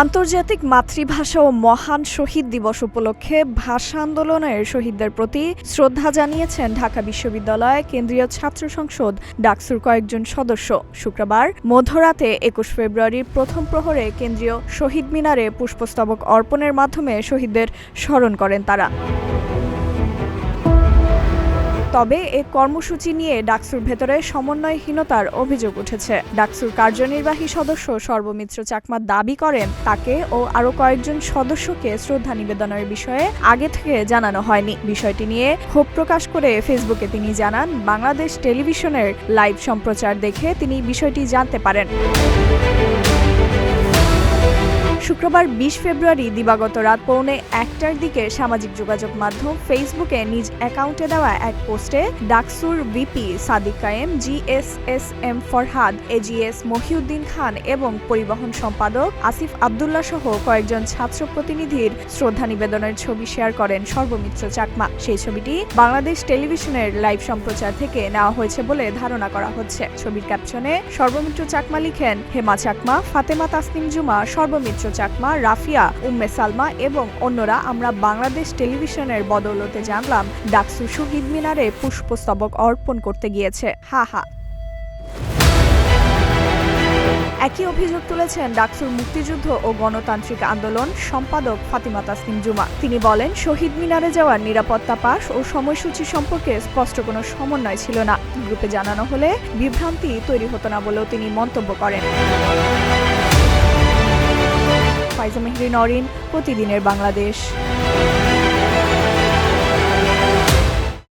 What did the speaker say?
আন্তর্জাতিক মাতৃভাষা ও মহান শহীদ দিবস উপলক্ষে ভাষা আন্দোলনের শহীদদের প্রতি শ্রদ্ধা জানিয়েছেন ঢাকা বিশ্ববিদ্যালয় কেন্দ্রীয় ছাত্র সংসদ ডাকসুর কয়েকজন সদস্য। শুক্রবার মধ্যরাতে ২১ ফেব্রুয়ারির প্রথম প্রহরে কেন্দ্রীয় শহীদ মিনারে পুষ্পস্তবক অর্পণের মাধ্যমে শহীদদের স্মরণ করেন তারা। তবে এ কর্মসূচি নিয়ে ডাকসুর ভেতরে সমন্বয়হীনতার অভিযোগ উঠেছে। ডাকসুর কার্যনির্বাহী সদস্য সর্বমিত্র চাকমা দাবি করেন, তাকে ও আরও কয়েকজন সদস্যকে শ্রদ্ধা নিবেদনের বিষয়ে আগে থেকে জানানো হয়নি। বিষয়টি নিয়ে ক্ষোভ প্রকাশ করে ফেসবুকে তিনি জানান, বাংলাদেশ টেলিভিশনের লাইভ সম্প্রচার দেখে তিনি বিষয়টি জানতে পারেন। শুক্রবার ২০ ফেব্রুয়ারি দিবাগত রাত ১:১০০টার দিকে সামাজিক যোগাযোগ মাধ্যম ফেসবুকে নিজ অ্যাকাউন্টে দেওয়া এক পোস্টে ডাকসুর ভিপি সাদিক কায়েম, জিএসএসএম ফরহাদ, এজিএস মহিউদ্দিন খান এবং পরিবহন সম্পাদক আসিফ আবদুল্লাহ সহ কয়েকজন ছাত্র প্রতিনিধির শ্রদ্ধা নিবেদনের ছবি শেয়ার করেন সর্বমিত্র চাকমা। সেই ছবিটি বাংলাদেশ টেলিভিশনের লাইভ সম্প্রচার থেকে নেওয়া হয়েছে বলে ধারণা করা হচ্ছে। ছবির ক্যাপশনে সর্বমিত্র চাকমা লিখেন, হেমা চাকমা, ফাতেমা তাসনিম জুমা, সর্বমিত্র চাকমা, রাফিয়া, উম্মে সালমা এবং অন্যরা আমরা বাংলাদেশ টেলিভিশনের বদৌলতে জানলাম ডাকসু শহীদ মিনারে পুষ্পস্তবক অর্পণ করতে গিয়েছে। হা হা। একই অভিযোগ তুলেছেন ডাকসুর মুক্তিযুদ্ধ ও গণতান্ত্রিক আন্দোলন সম্পাদক ফাতেমা তাসনিম জুমা। তিনি বলেন, শহীদ মিনারে যাওয়ার নিরাপত্তা পাস ও সময়সূচি সম্পর্কে স্পষ্ট কোনো সমন্বয় ছিল না। গ্রুপে জানানো হলে বিভ্রান্তি তৈরি হতো না বলেও তিনি মন্তব্য করেন। ফাইজা মেহরি নরিন, প্রতিদিনের বাংলাদেশ।